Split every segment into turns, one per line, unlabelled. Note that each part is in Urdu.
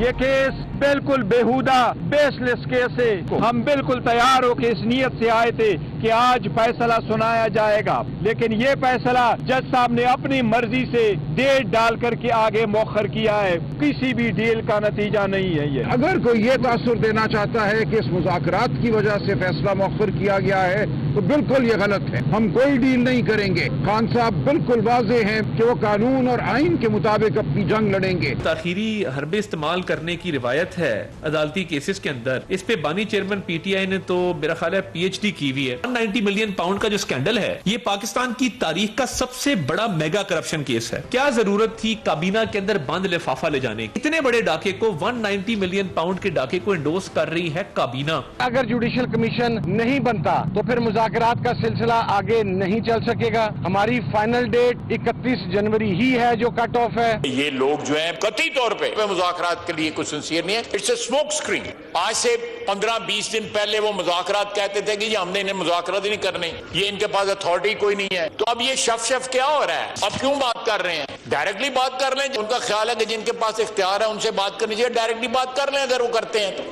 یہ کیس بالکل بیہودہ بیس لیس کیس ہے. ہم بالکل تیار ہو کے اس نیت سے آئے تھے کہ آج فیصلہ سنایا جائے گا، لیکن یہ فیصلہ جج صاحب نے اپنی مرضی سے ڈیٹ ڈال کر کے آگے مؤخر کیا ہے. کسی بھی ڈیل کا نتیجہ نہیں ہے. یہ
اگر کوئی یہ تاثر دینا چاہتا ہے کہ اس مذاکرات کی وجہ سے فیصلہ مؤخر کیا گیا ہے تو بالکل یہ غلط ہے. ہم کوئی ڈیل نہیں کریں گے. خان صاحب بالکل واضح ہیں کہ وہ قانون اور آئین کے مطابق اپنی جنگ لڑیں گے.
تاخیری حربے استعمال کرنے کی روایت ہے عدالتی کیسز کے اندر. اس پہ بانی چیئرمین پی ٹی آئی نے تو میرا خیال ہے پی ایچ ڈی کی ہوئی ہے. 190 ملین پاؤنڈ کا جو اسکینڈل ہے یہ پاکستان کی تاریخ کا سب سے بڑا میگا کرپشن کیس ہے. کیا ضرورت تھی کابینہ کے اندر بند لفافہ لے جانے کی؟ اتنے بڑے ڈاکے کو 190 ملین پاؤنڈ کے ڈاکے کو انڈورس کر رہی ہے کابینہ.
اگر جوڈیشل کمیشن نہیں بنتا تو پھر مذاکرات کا سلسلہ آگے نہیں چل سکے گا. ہماری فائنل ڈیٹ 31 جنوری ہی ہے جو کٹ آف ہے.
یہ لوگ جو ہیں قطعی طور پہ مذاکرات کے لیے کچھ سنسیئر نہیں ہے. It's a smoke screen. آج سے 15-20 دن پہلے وہ مذاکرات کہتے تھے کہ یہ ہم نے انہیں مذاکرات ہی نہیں کرنے, یہ ان کے پاس اتھارٹی کوئی نہیں ہے. تو اب یہ شف کیا ہو رہا ہے؟ اب کیوں بات کر رہے ہیں؟ ڈائریکٹلی بات کر لیں. ان کا خیال ہے کہ جن کے پاس اختیار ہے ان سے بات کرنی چاہیے. ڈائریکٹلی بات کر لیں اگر وہ کرتے ہیں تو.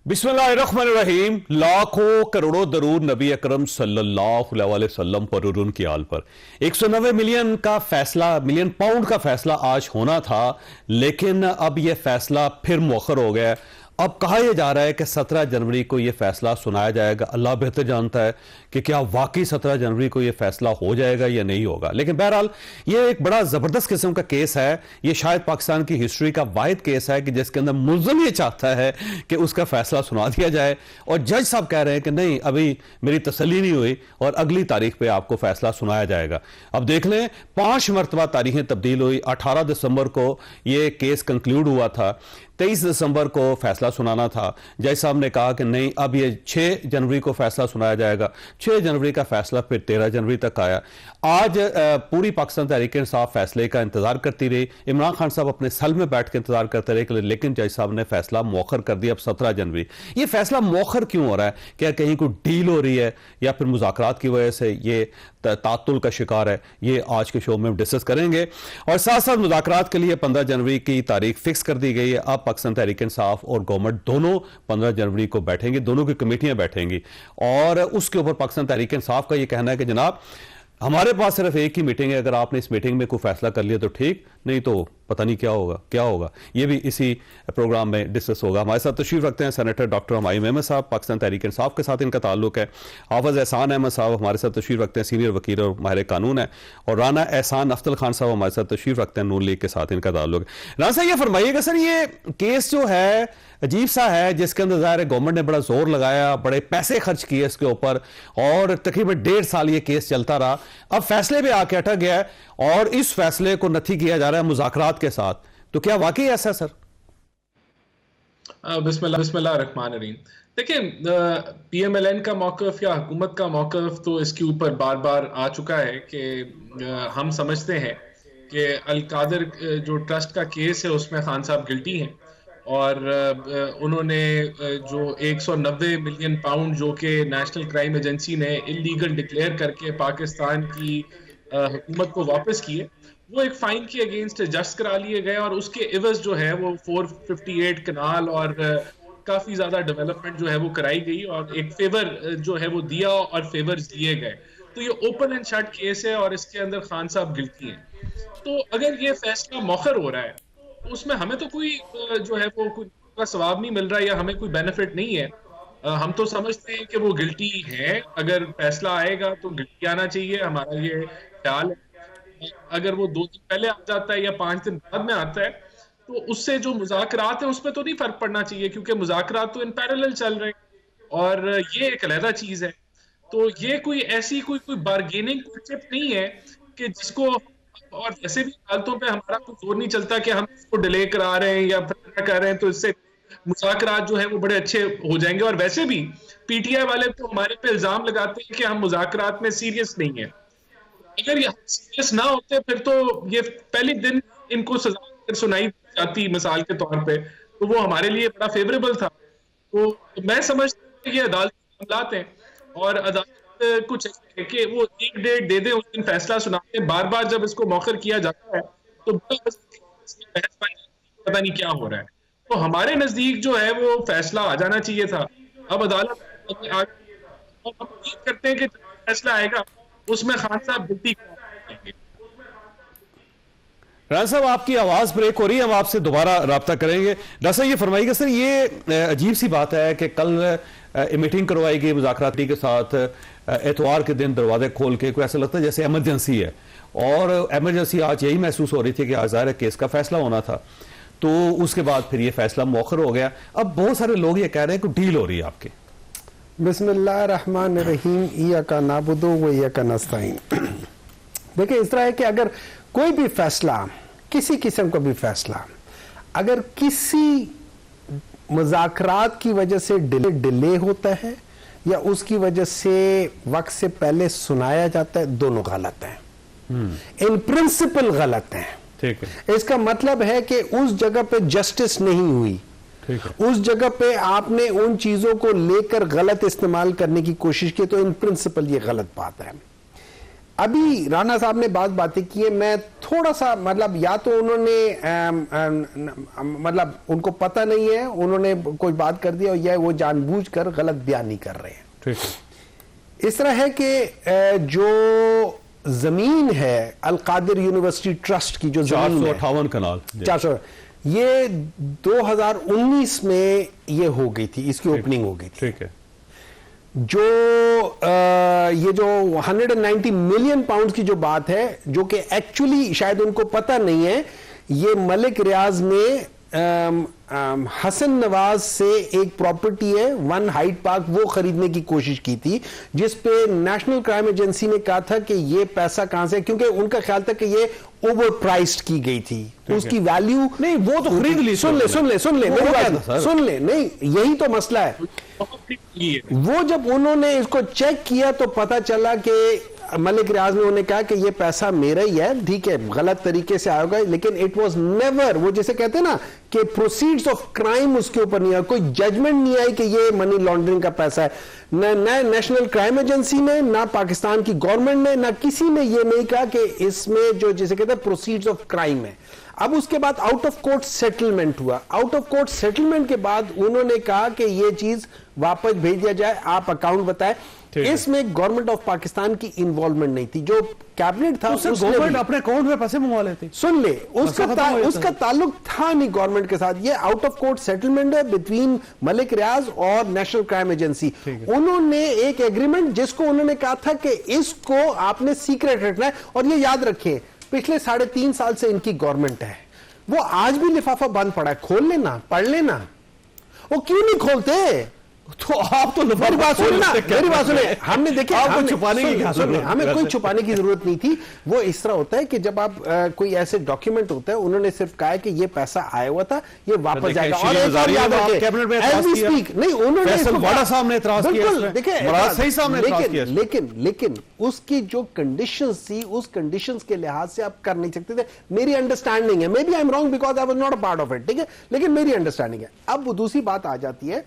بسم اللہ الرحمن الرحیم. لاکھوں کروڑوں درود نبی اکرم صلی اللہ علیہ وسلم پر اور ان کی آل پر. 190 ملین پاؤنڈ کا فیصلہ آج ہونا تھا, لیکن اب یہ فیصلہ پھر مؤخر ہو گیا ہے. اب کہا یہ جا رہا ہے کہ 17 جنوری کو یہ فیصلہ سنایا جائے گا. اللہ بہتر جانتا ہے کہ کیا واقعی 17 جنوری کو یہ فیصلہ ہو جائے گا یا نہیں ہوگا. لیکن بہرحال یہ ایک بڑا زبردست قسم کا کیس ہے. یہ شاید پاکستان کی ہسٹری کا واحد کیس ہے کہ جس کے اندر ملزم یہ چاہتا ہے کہ اس کا فیصلہ سنا دیا جائے, اور جج صاحب کہہ رہے ہیں کہ نہیں, ابھی میری تسلی نہیں ہوئی اور اگلی تاریخ پہ آپ کو فیصلہ سنایا جائے گا. اب دیکھ لیں 5 مرتبہ تاریخیں تبدیل ہوئی. 18 دسمبر کو یہ کیس کنکلیوڈ ہوا تھا. 23 دسمبر کو فیصلہ سنانا تھا. جج صاحب نے کہا کہ نہیں, اب یہ 6 جنوری کو فیصلہ سنایا جائے گا. 6 جنوری کا فیصلہ پھر 13 جنوری تک آیا. آج پوری پاکستان تحریک انصاف فیصلے کا انتظار کرتی رہی. عمران خان صاحب اپنے سیل میں بیٹھ کے انتظار کرتے رہے, لیکن جج صاحب نے فیصلہ مؤخر کر دیا اب 17 جنوری. یہ فیصلہ مؤخر کیوں ہو رہا ہے؟ کیا کہیں کوئی ڈیل ہو رہی ہے یا پھر مذاکرات کی وجہ سے یہ تعطل کا شکار ہے؟ یہ آج کے شو میں ہم ڈسکس کریں گے. اور ساتھ ساتھ مذاکرات کے لیے 15 جنوری کی تاریخ فکس کر دی گئی ہے. اب پاکستان تحریک انصاف اور گورنمنٹ دونوں 15 جنوری کو بیٹھیں گے, دونوں کی کمیٹیاں بیٹھیں گی, اور اس کے اوپر پاکستان تحریک انصاف کا یہ کہنا ہے کہ جناب ہمارے پاس صرف ایک ہی میٹنگ ہے, اگر آپ نے اس میٹنگ میں کوئی فیصلہ کر لیا تو ٹھیک, نہیں تو پتہ نہیں کیا ہوگا. یہ بھی اسی پروگرام میں ڈسکس ہوگا. ہمارے ساتھ تشریف رکھتے ہیں سینیٹر ڈاکٹر ہمایوں احمد صاحب, پاکستان تحریک انصاف کے ساتھ ان کا تعلق ہے. حافظ احسان احمد صاحب ہمارے ساتھ تشریف رکھتے ہیں, سینئر وکیل اور ماہر قانون ہے. اور رانا احسان افضل خان صاحب ہمارے ساتھ تشریف رکھتے ہیں, نون لیگ کے ساتھ ان کا تعلق ہے. رانا صاحب یہ فرمائیے گا سر, یہ کیس جو ہے عجیب سا ہے, جس کے اندر ظاہر ہے گورنمنٹ نے بڑا زور لگایا, بڑے پیسے خرچ کیے اس کے اوپر, اور تقریباً 1.5 سال یہ کیس چلتا رہا. اب فیصلے پہ آ کے اٹک گیا ہے اور اس فیصلے کو نتھی کیا جا رہا ہے مذاکرات کے ساتھ. تو کیا واقعی ایسا ہے سر؟
بسم اللہ الرحمن الرحیم. دیکھیں, پی ایم ایل این کا موقف یا حکومت کا موقف تو اس کے اوپر بار بار آ چکا ہے کہ ہم سمجھتے ہیں کہ القادر جو ٹرسٹ کا کیس ہے اس میں خان صاحب گلٹی ہیں, اور انہوں نے جو 190 ملین پاؤنڈ جو کہ نیشنل کرائم ایجنسی نے انلیگل ڈکلیئر کر کے پاکستان کی حکومت کو واپس کیے, وہ ایک فائن کے اگینسٹ ایڈجسٹ کرا لیے گئے, اور اس کے عوض جو ہے وہ 458 کنال اور کافی زیادہ ڈیولپمنٹ جو ہے وہ کرائی گئی, اور ایک فیور جو ہے وہ دیا اور فیورز دیے گئے. تو یہ اوپن اینڈ شٹ کیس ہے اور اس کے اندر خان صاحب گلتی ہیں. تو اگر یہ فیصلہ مؤخر ہو رہا ہے تو اس میں ہمیں تو کوئی جو ہے وہ کوئی ثواب نہیں مل رہا یا ہمیں کوئی بینیفٹ نہیں ہے. ہم تو سمجھتے ہیں کہ وہ گلٹی ہے. اگر فیصلہ آئے گا تو گلٹی آنا چاہیے, ہمارا یہ خیال ہے. اگر وہ 2 دن پہلے آ جاتا ہے یا 5 دن بعد میں آتا ہے تو اس سے جو مذاکرات ہیں اس پہ تو نہیں فرق پڑنا چاہیے, کیونکہ مذاکرات تو ان پیرالل چل رہے ہیں اور یہ ایک علیحدہ چیز ہے. تو یہ کوئی ایسی کوئی بارگیننگ کنسیپٹ نہیں ہے کہ جس کو, اور ویسے بھی عدالتوں پہ ہمارا کوئی زور نہیں چلتا کہ ہم اس کو ڈیلے کرا رہے ہیں یا کر رہے ہیں تو اس سے مذاکرات جو ہیں وہ بڑے اچھے ہو جائیں گے. اور ویسے بھی پی ٹی آئی والے تو ہمارے پہ الزام لگاتے ہیں کہ ہم مذاکرات میں سیریس نہیں ہیں. اگر یہ سیریس نہ ہوتے پھر تو یہ پہلی دن ان کو سزا سنائی جاتی مثال کے طور پہ, تو وہ ہمارے لیے بڑا فیوریبل تھا. تو میں سمجھتا ہوں کہ یہ عدالتی معاملات ہیں اور عدالت کچھ کہ وہ ایک ڈیٹ دے دیں, اس دن فیصلہ سناتے ہیں. بار بار جب اس کو مؤخر کیا جاتا ہے تو پتہ نہیں کیا ہو رہا ہے. تو ہمارے نزدیک جو ہے وہ فیصلہ آ جانا چاہیے تھا. اب عدالت اور ہم امید کرتے ہیں کہ فیصلہ آئے گا اس میں خان صاحب غلطی کریں گے.
رانا صاحب آپ کی آواز بریک ہو رہی ہے, ہم آپ سے دوبارہ رابطہ کریں گے. ڈاکٹر صاحب یہ فرمائیے گا سر, یہ عجیب سی بات ہے کہ کل میٹنگ کروائی گئی مذاکراتی کے ساتھ, اتوار کے دن دروازے کھول کے, کوئی ایسا لگتا ہے جیسے ایمرجنسی ہے, اور ایمرجنسی آج یہی محسوس ہو رہی تھی کہ آج ظاہر ہے کیس کا فیصلہ ہونا تھا, تو اس کے بعد پھر یہ فیصلہ مؤخر ہو گیا. اب بہت سارے لوگ یہ کہہ رہے ہیں کہ ڈیل ہو رہی ہے آپ کی.
بسم اللہ الرحمن الرحیم, ایاک نعبد و ایاک نستعین. دیکھیں اس طرح ہے کہ اگر کوئی بھی فیصلہ, کسی قسم کا بھی فیصلہ, اگر کسی مذاکرات کی وجہ سے ڈیلے ہوتا ہے یا اس کی وجہ سے وقت سے پہلے سنایا جاتا ہے, دونوں غلط ہیں, ان پرنسپل غلط ہیں.
ٹھیک ہے,
اس کا مطلب ہے کہ اس جگہ پہ جسٹس نہیں ہوئی, اس جگہ پہ آپ نے ان چیزوں کو لے کر غلط استعمال کرنے کی کوشش کی, تو ان پرنسپل یہ غلط بات ہے. ابھی رانا صاحب نے بعض باتیں کی ہیں, میں تھوڑا سا مطلب یا تو انہوں نے مطلب ان کو پتہ نہیں ہے, انہوں نے کوئی بات کر دیا, یا وہ جان بوجھ کر غلط بیانی کر رہے ہیں. اس طرح ہے کہ جو زمین ہے القادر یونیورسٹی ٹرسٹ کی, جو
458 کنال,
400, یہ 2019 میں یہ ہو گئی تھی, اس کی اوپننگ ہو گئی تھی.
ٹھیک ہے,
جو یہ جو 190 ملین پاؤنڈ کی جو بات ہے, جو کہ ایکچولی شاید ان کو پتہ نہیں ہے, یہ ملک ریاض نے حسن نواز سے ایک پراپرٹی ہے 1 ہائیڈ پارک, وہ خریدنے کی کوشش کی تھی, جس پہ نیشنل کرائم ایجنسی نے کہا تھا کہ یہ پیسہ کہاں سے, کیونکہ ان کا خیال تھا کہ یہ اوور پرائسڈ کی گئی تھی, اس کی ویلیو
نہیں وہ تو خرید لی.
سن لے, نہیں یہی تو مسئلہ ہے. وہ جب انہوں نے اس کو چیک کیا تو پتا چلا کہ ملک ریاض نے انہیں کہا کہ یہ پیسہ میرا ہی ہے, ٹھیک ہے, غلط طریقے سے آئے گا, لیکن اٹ واز نیور, وہ جیسے کہتے ہیں نا کہ پروسیڈز آف کرائم اس کے اوپر نہیں آیا, کوئی ججمنٹ نہیں آئی کہ یہ منی لانڈرنگ کا پیسہ ہے. نہ نیشنل کرائم ایجنسی نے, نہ پاکستان کی گورنمنٹ نے, نہ کسی نے یہ نہیں کہا کہ اس میں جو جیسے کہتے ہیں پروسیڈز آف کرائم ہے. اب اس کے بعد آؤٹ آف کورٹ سیٹلمنٹ ہوا, آؤٹ آف کورٹ سیٹلمنٹ کے بعد انہوں نے کہا کہ یہ چیز واپس بھیج دیا جائے, آپ اکاؤنٹ بتائیں. اس میں گورنمنٹ آف پاکستان کی انوالومنٹ نہیں تھی, جو کیبنٹ تھا
گورنمنٹ اپنے اکاؤنٹ میں پیسے منگوا لیتے.
سن لے, اس کا تعلق تھا نہیں گورنمنٹ کے ساتھ, یہ آؤٹ آف کورٹ سیٹلمنٹ ہے بٹوین ملک ریاض اور نیشنل کرائم ایجنسی. انہوں نے ایک ایگریمنٹ, جس کو انہوں نے کہا تھا کہ اس کو آپ نے سیکریٹ رکھنا ہے, اور یہ یاد رکھیں پچھلے 3.5 سال سے ان کی گورنمنٹ ہے, وہ آج بھی لفافہ بند پڑا ہے, کھول لینا, پڑھ لینا. وہ کیوں نہیں کھولتے؟
تو آپ تو
میری بات سنیں, ہم نے دیکھا ہمیں کوئی چھپانے کی ضرورت نہیں تھی. وہ اس طرح ہوتا ہے کہ جب آپ کوئی ایسے ڈاکیومنٹ ہوتا ہے, انہوں نے صرف کہا ہے کہ یہ پیسہ آیا ہوا تھا, یہ واپس جائے گا. لیکن اس کی جو کنڈیشنز تھی, اس کنڈیشنز کے لحاظ سے آپ کر نہیں سکتے تھے. میری انڈرسٹینڈنگ ہے, may be I am wrong because I was not a part of it, ٹھیک ہے, لیکن میری انڈرسٹینڈنگ ہے. اب وہ دوسری بات آ جاتی ہے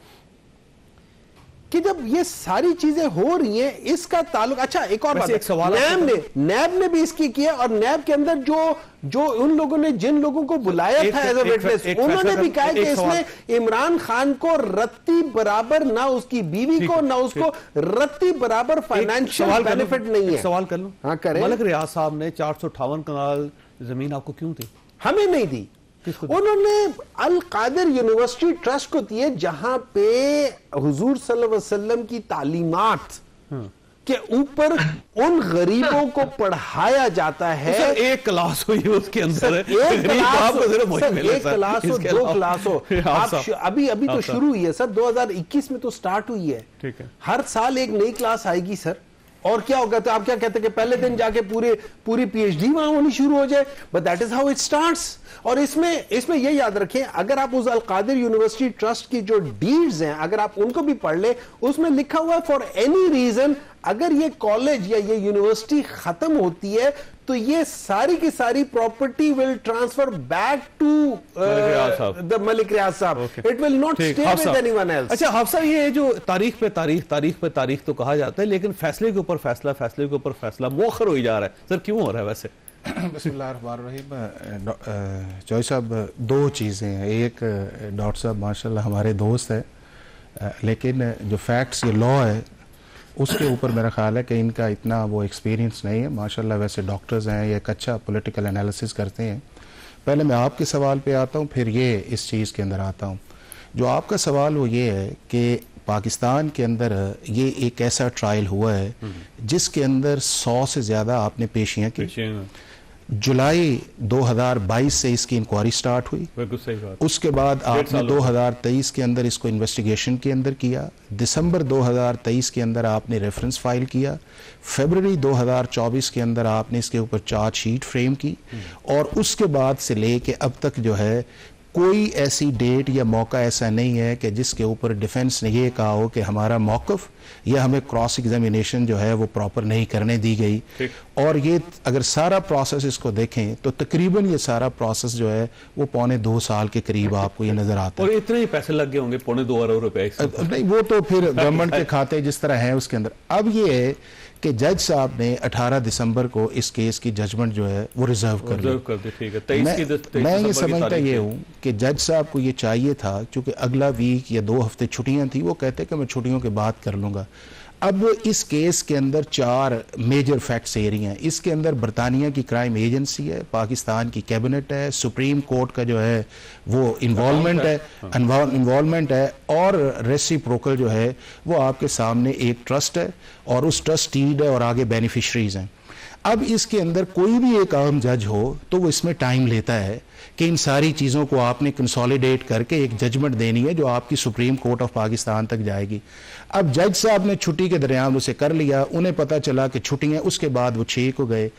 کہ جب یہ ساری چیزیں ہو رہی ہیں, اس کا تعلق, اچھا ایک اور بات, نیب نے بھی اس کی کیا, اور نیب کے اندر جو ان لوگوں نے جن لوگوں کو بلایا تھا ایز اے وٹنس, انہوں نے بھی کہا کہ اس میں عمران خان کو رتی برابر, نہ اس کی بیوی کو, نہ اس کو رتی برابر فائنینشیل بینیفٹ نہیں ہے.
سوال کر لوں,
ہاں کریں.
ملک ریاض صاحب نے 458 کنال زمین آپ کو کیوں دی؟
ہمیں نہیں دی, انہوں نے القادر یونیورسٹی ٹرسٹ کو دی ہے, جہاں پہ حضور صلی اللہ علیہ وسلم کی تعلیمات کے اوپر ان غریبوں کو پڑھایا جاتا ہے.
ایک کلاس ہوئی اس کے اندر,
ایک کلاس ہو, 2 کلاس ہو, ابھی تو شروع ہوئی ہے سر, 2021 میں تو سٹارٹ ہوئی ہے. ہر سال ایک نئی کلاس آئے گی سر, اور کیا ہوگا, تو آپ کیا کہتے ہیں کہ پہلے دن جا کے پوری پی ایچ ڈی وہاں ہونی شروع ہو جائے, but that is how it starts. اور اس میں یہ یاد رکھیں, اگر آپ اس القادر یونیورسٹی ٹرسٹ کی جو ڈیڈز ہیں, اگر آپ ان کو بھی پڑھ لیں, اس میں لکھا ہوا ہے فار اینی ریزن, اگر یہ کالج یا یہ یونیورسٹی ختم ہوتی ہے تو یہ ساری کی ساری property will transfer back to the Malik Riaz صاحب. It will not stay with any one else.
اچھا حافظ صاحب, یہ جو تاریخ پہ تاریخ تو کہا جاتا ہے, لیکن فیصلے کے اوپر فیصلہ مؤخر ہوئی جا رہا ہے سر, کیوں ہو رہا ہے ویسے؟
بسم اللہ الرحمن الرحیم. چوہی صاحب دو چیزیں ہیں. ایک ڈاکٹر صاحب ماشاءاللہ ہمارے دوست ہیں, لیکن جو فیکٹس یہ لا ہے اس کے اوپر میرا خیال ہے کہ ان کا اتنا وہ ایکسپیرینس نہیں ہے. ماشاءاللہ ویسے ڈاکٹرز ہیں, یہ ایک اچھا پولیٹیکل انالیسس کرتے ہیں. پہلے میں آپ کے سوال پہ آتا ہوں, پھر یہ اس چیز کے اندر آتا ہوں. جو آپ کا سوال وہ یہ ہے کہ پاکستان کے اندر یہ ایک ایسا ٹرائل ہوا ہے جس کے اندر 100 سے زیادہ آپ نے پیشیاں کی. جولائی 2022 سے اس کی انکوائری سٹارٹ ہوئی. اس کے بعد آپ نے 2023 کے اندر اس کو انویسٹیگیشن کے اندر کیا. دسمبر 2023 کے اندر آپ نے ریفرنس فائل کیا. فیبرری 2024 کے اندر آپ نے اس کے اوپر چارج شیٹ فریم کی, اور اس کے بعد سے لے کے اب تک جو ہے کوئی ایسی ڈیٹ یا موقع ایسا نہیں ہے کہ جس کے اوپر ڈیفنس نے یہ کہا ہو کہ ہمارا موقف یا ہمیں کراس ایگزامینیشن جو ہے وہ پراپر نہیں کرنے دی گئی. اور یہ اگر سارا پروسیس اس کو دیکھیں تو تقریباً یہ سارا پروسیس جو ہے وہ 1.25 سال کے قریب آپ کو یہ نظر آتا ہے.
اور اتنے ہی پیسے لگ گئے ہوں گے 2.25 ارب روپے.
نہیں, وہ تو پھر گورنمنٹ کے کھاتے جس طرح ہیں اس کے اندر. اب یہ ہے کہ جج صاحب نے 18 دسمبر کو اس کیس کی ججمنٹ جو ہے وہ ریزرو کر دی. میں یہ سمجھتا یہ ہوں کہ جج صاحب کو یہ چاہیے تھا, چونکہ اگلا ویک یا 2 ہفتے چھٹیاں تھیں, وہ کہتے کہ میں چھٹیوں کے بعد کر لوں گا. اب اس کیس کے اندر 4 میجر فیکٹس ایریا ہیں. اس کے اندر برطانیہ کی کرائم ایجنسی ہے, پاکستان کی کیبنٹ ہے, سپریم کورٹ کا جو ہے وہ انوالومنٹ ہے, اور ریسیپروکل جو ہے وہ آپ کے سامنے ایک ٹرسٹ ہے, اور اس ٹرسٹ ڈیڈ ہے, اور آگے بینیفیشریز ہیں. اب اس کے اندر کوئی بھی ایک عام جج ہو تو وہ اس میں ٹائم لیتا ہے کہ ان ساری چیزوں کو آپ نے کنسولیڈیٹ کر کے ایک ججمنٹ دینی ہے جو آپ کی سپریم کورٹ آف پاکستان تک جائے گی. اب جج صاحب نے چھٹی کے درمیان اسے کر لیا, انہیں پتہ چلا کہ چھٹی ہیں, اس کے بعد وہ 6 کو گئے.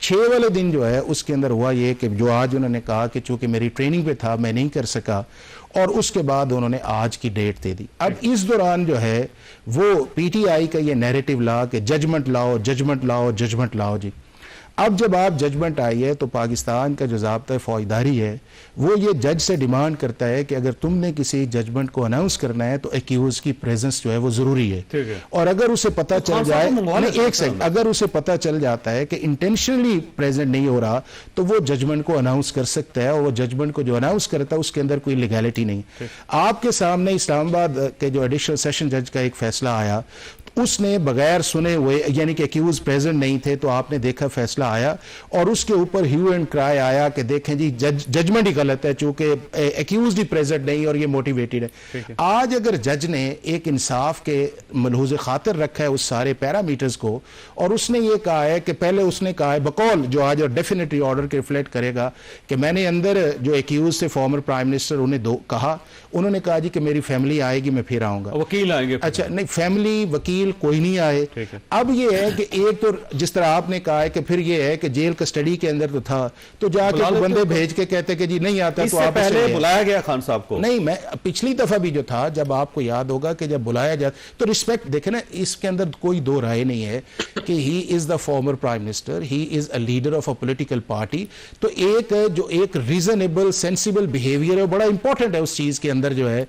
6 والے دن جو ہے اس کے اندر ہوا یہ کہ جو آج انہوں نے کہا کہ چونکہ میری ٹریننگ پہ تھا میں نہیں کر سکا, اور اس کے بعد انہوں نے آج کی ڈیٹ دے دی. اب اس دوران جو ہے وہ پی ٹی آئی کا یہ نیریٹو لا کہ ججمنٹ لاؤ ججمنٹ لاؤ ججمنٹ لاؤ. جی اب جب آپ ججمنٹ آئی ہے تو پاکستان کا جو ضابطہ فوجداری ہے وہ یہ جج سے ڈیمانڈ کرتا ہے کہ اگر تم نے کسی ججمنٹ کو اناؤنس کرنا ہے تو ایکیوز کی پریزنس جو ہے وہ ضروری ہے. اور اگر اسے پتہ چل جائے, ایک سیکنڈ, اگر اسے پتہ چل جاتا ہے کہ انٹینشنلی پریزنٹ نہیں ہو رہا تو وہ ججمنٹ کو اناؤنس کر سکتا ہے, اور وہ ججمنٹ کو جو اناؤنس کرتا ہے اس کے اندر کوئی لیگیلٹی نہیں. آپ کے سامنے اسلام آباد کے جو ایڈیشنل سیشن جج کا ایک فیصلہ آیا, اس نے بغیر سنے ہوئے, یعنی کہ ایکیوز پریزنٹ نہیں تھے, تو آپ نے دیکھا فیصلہ آیا اور اس کے اوپر ہیو اینڈ کرائے آیا کہ دیکھیں جی ججمنٹ ہی غلط ہے چونکہ ایکیوزڈ ہی پریزنٹ نہیں اور یہ موٹیویٹڈ ہے. آج اگر جج نے ایک انصاف کے ملحوظ خاطر رکھا ہے اس سارے پیرامیٹرز کو, اور اس نے یہ کہا ہے کہ پہلے اس نے کہا ہے بقول جو آج ڈیفینیٹلی آرڈر کے ریفلیکٹ کرے گا کہ میں نے اندر جو ایکیوز سے فارمر پرائم منسٹر انہیں کہا, انہوں نے کہا جی کہ میری فیملی آئے گی میں پھر آؤں گا.
وکیل آئیں گے.
اچھا نہیں, فیملی وکیل کوئی نہیں آئے. اب یہ ہے کہ ایک تو جس طرح آپ نے کہا ہے کہ پھر یہ ہے کہ جیل کسٹڈی کے اندر تو تھا, تو جا کے بندے بھیج کے کہتے کہ جی نہیں آتا, تو آپ
پہلے بلایا گیا خان صاحب کو.
نہیں, میں پچھلی دفعہ بھی جو تھا جب آپ کو یاد ہوگا کہ جب بلایا جاتا تو ریسپیکٹ دیکھیں نا, اس کے اندر کوئی دو رائے نہیں ہے کہ he is the former prime minister, he is a leader of a political party. تو ایک جو ایک ریزنیبل سینسیبل بیہیویئر ہے بڑا امپورٹنٹ ہے اس چیز کے اندر جو ہے.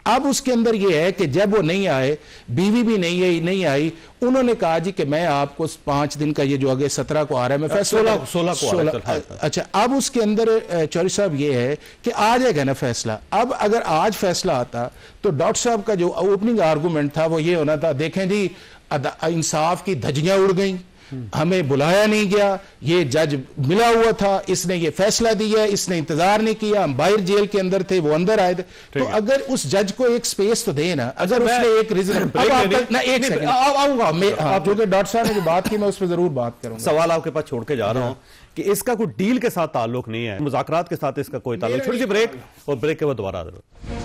اب اس کے اندر یہ ہے کہ جب وہ نہیں آئے, بیوی بھی نہیں آئی, انہوں نے کہا جی کہ میں آپ کو 5 دن کا یہ جو اگے 17 کو آ رہا ہے میں فیصلہ 16 اچھا. اب اس کے اندر چوہری صاحب یہ ہے کہ آ جائے گا نا فیصلہ. اب اگر آج فیصلہ آتا تو ڈاکٹر صاحب کا جو اوپننگ آرگومنٹ تھا وہ یہ ہونا تھا, دیکھیں جی انصاف کی دھجیاں اڑ گئیں, ہمیں بلایا نہیں گیا, یہ جج ملا ہوا تھا, اس نے یہ فیصلہ دیا, اس نے انتظار نہیں کیا, ہم باہر جیل کے اندر تھے وہ اندر آئے تھے. تو اگر اس جج کو ایک سپیس تو دے نا, اگر اس نے ایک ریزن. ایک سیکنڈ آؤں گا میں, جو کہ ڈاکٹر صاحب نے جو بات کی میں اس پہ ضرور بات کروں گا.
سوال آپ کے پاس چھوڑ کے جا رہا ہوں کہ اس کا کوئی ڈیل کے ساتھ تعلق نہیں ہے, مذاکرات کے ساتھ اس کا کوئی تعلق. چھوٹی سی بریک, اور بریک کے بعد دوبارہ آ رہا.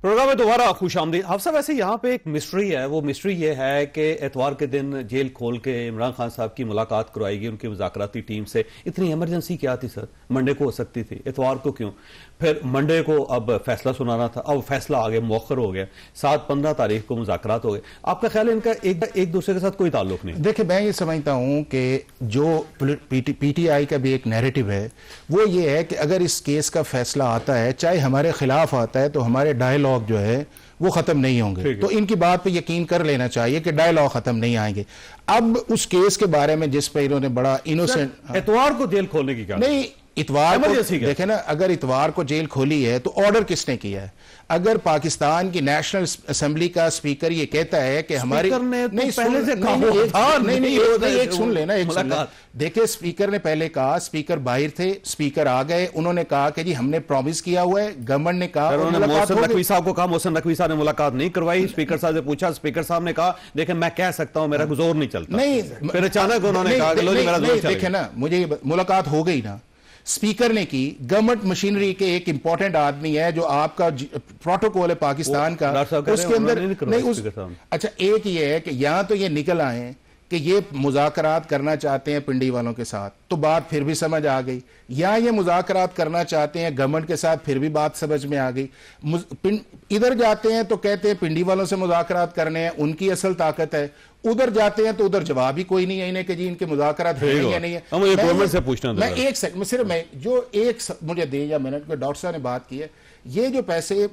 پروگرام پروگرام میں دوبارہ خوش آمدید. حافظ صاحب ویسے یہاں پہ ایک مسٹری ہے, وہ مسٹری یہ ہے کہ اتوار کے دن جیل کھول کے عمران خان صاحب کی ملاقات کروائی گئی ان کی مذاکراتی ٹیم سے. اتنی ایمرجنسی کیا تھی سر؟ منڈے کو ہو سکتی تھی, اتوار کو کیوں؟ پھر منڈے کو اب فیصلہ سنانا تھا, اب فیصلہ آگے مؤخر ہو گیا, 7-15 تاریخ کو مذاکرات ہو گئے. آپ کا خیال ہے ان کا ایک دوسرے کے ساتھ کوئی تعلق نہیں؟
دیکھیں میں یہ سمجھتا ہوں کہ جو پی ٹی آئی کا بھی ایک نیریٹو ہے وہ یہ ہے کہ اگر اس کیس کا فیصلہ آتا ہے, چاہے ہمارے خلاف آتا ہے, تو ہمارے ڈائیلاگ جو ہے وہ ختم نہیں ہوں گے. تو ان کی بات پہ یقین کر لینا چاہیے کہ ڈائیلاگ ختم نہیں آئیں گے. اب اس کیس کے بارے میں جس پہ انہوں نے بڑا انوسنٹ,
اتوار کو جیل کھولنے کی کیا
نہیں, اتوار کو دیکھیں نا, اگر اتوار کو جیل کھولی ہے تو آرڈر کس نے کیا ہے؟ اگر پاکستان کی نیشنل اسمبلی کا اسپیکر یہ کہتا ہے کہ ہماری ایک سن لینا, دیکھیں اسپیکر نے پہلے کہا, اسپیکر باہر تھے, اسپیکر آ گئے, انہوں نے کہا کہ جی ہم نے پرومس کیا ہوا ہے, گورنمنٹ نے کہا.
محسن نقوی صاحب کو کہا, محسن نقوی صاحب نے ملاقات نہیں کروائی. اسپیکر صاحب سے پوچھا, اسپیکر صاحب نے کہا دیکھیں میں کہہ سکتا ہوں میرا زور نہیں چلتا. نہیں,
پھر اچانک انہوں نے کہا دیکھیں نا مجھے ملاقات ہو گئی نا, اسپیکر نے کی. گورنمنٹ مشینری کے ایک امپورٹنٹ آدمی ہے جو آپ کا پروٹوکول ہے پاکستان کا, اس کے اندر اچھا ایک یہ ہے کہ یہاں تو یہ نکل آئے کہ یہ مذاکرات کرنا چاہتے ہیں پنڈی والوں کے ساتھ, تو بات پھر بھی سمجھ آ گئی. یا یہ مذاکرات کرنا چاہتے ہیں گورنمنٹ کے ساتھ, پھر بھی بات سمجھ میں آ گئی. ادھر جاتے ہیں تو کہتے ہیں پنڈی والوں سے مذاکرات کرنے ہیں, ان کی اصل طاقت ہے. ادھر جاتے ہیں تو ادھر جواب ہی کوئی نہیں ہے انہیں کہ جی ان کے مذاکرات ہیں یا نہیں ہے. میں ایک سیکنڈ میں صرف جو ایک مجھے دے یا منٹ میں ڈاکٹر صاحب نے بات کی ہے, یہ جو پیسے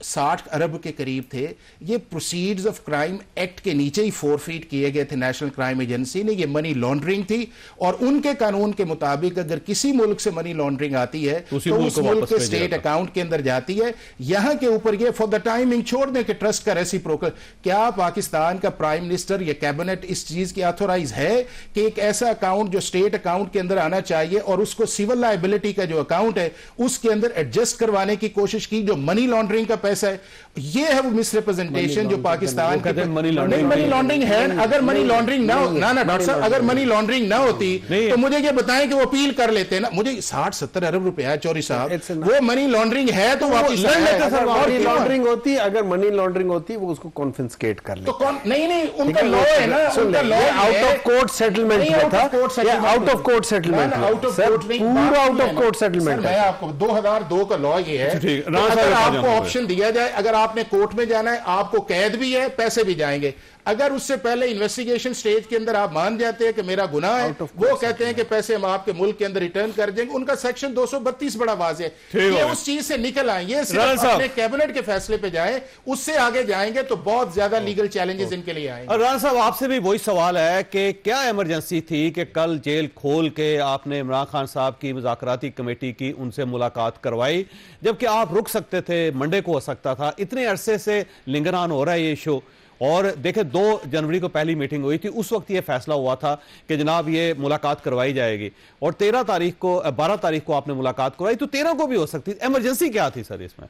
60 ارب کے قریب تھے, یہ پروسیڈز آف کرائم ایکٹ کے نیچے ہی فورفیٹ کیے گئے تھے نیشنل کرائم ایجنسی نے. یہ منی لانڈرنگ تھی, اور ان کے قانون کے مطابق اگر کسی ملک سے منی لانڈرنگ آتی ہے تو اس ملک کے اسٹیٹ اکاؤنٹ کے اندر جاتی ہے. یہاں کے اوپر یہ فار دا ٹائمنگ چھوڑ دیں کہ ٹرسٹ کا ریسیپروکل. کیا پاکستان کا پرائم منسٹر یا کیبنٹ اس چیز کی آتھورائز ہے کہ ایک ایسا اکاؤنٹ جو اسٹیٹ اکاؤنٹ کے اندر آنا چاہیے اور اس کو سول لائبلٹی کا جو اکاؤنٹ ہے اس کے اندر ایڈجسٹ کروانے کی کوشش کی, جو منی لانڈرنگ کا پیسہ ہے؟ یہ ہے وہ مس ریپرزنٹیشن جو پاکستان کی منی لانڈرنگ ہے. اگر منی لانڈرنگ نہ ڈاکٹر صاحب, اگر منی لانڈرنگ نہ ہوتی تو مجھے یہ بتائیں کہ وہ اپیل کر لیتے نا. مجھے 60-70 ارب روپیہ چوری صاحب, وہ منی لانڈرنگ ہے تو واپس
منی لانڈرنگ ہوتی, اگر منی لانڈرنگ ہوتی وہ اس کو کانفسکیٹ کر لیتے.
نہیں ان کا لا ہے نا, ان کا لا
آؤٹ آف کورٹ سیٹلمنٹ تھا, آؤٹ آف کورٹ سیٹلمنٹ, پورا آؤٹ آف کورٹ سیٹلمنٹ.
میں آپ کو 2002 کا لا یہ ہے, اگر آپ کو آپشن دیا جائے, اگر آپ نے کورٹ میں جانا ہے آپ کو قید بھی ہے, پیسے بھی جائیں گے. اگر اس سے پہلے انویسٹیگیشن سٹیج کے اندر آپ مان جاتے ہیں کہ میرا گناہ ہے, وہ کہتے ہیں کہ پیسے ہم آپ کے ملک کے اندر ریٹرن کر دیں گے. ان کا سیکشن 232 بڑا واضح ہے, یہ اس چیز سے نکل آئیں, یہ صرف اپنے کیبنٹ کے فیصلے پہ جائیں, اس سے آگے جائیں گے تو بہت زیادہ لیگل چیلنجز ان کے لیے آئیں گے.
رانا صاحب آپ سے بھی وہی سوال ہے کہ کیا ایمرجنسی تھی کہ کل جیل کھول کے آپ نے عمران خان صاحب کی مذاکراتی کمیٹی کی ان سے ملاقات کروائی, جبکہ آپ رک سکتے تھے, منڈے کو ہو سکتا تھا. اتنے عرصے سے لنگران ہو رہا ہے یہ ایشو, اور دیکھیں 2 جنوری کو پہلی میٹنگ ہوئی تھی, اس وقت یہ فیصلہ ہوا تھا کہ جناب یہ ملاقات کروائی جائے گی, اور 12 تاریخ کو آپ نے ملاقات کروائی, تو 13 کو بھی ہو سکتی. ایمرجنسی کیا تھی سر اس میں؟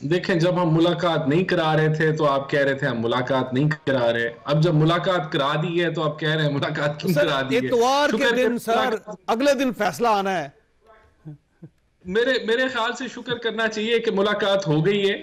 دیکھیں جب ہم ملاقات نہیں کرا رہے تھے تو آپ کہہ رہے تھے ہم ملاقات نہیں کرا رہے, اب جب ملاقات کرا دی ہے تو آپ کہہ رہے ہیں ملاقات کیوں کرا دی ہے؟
اتوار کے دن سر, اگلے دن فیصلہ آنا ہے.
میرے خیال سے شکر کرنا چاہیے کہ ملاقات ہو گئی ہے.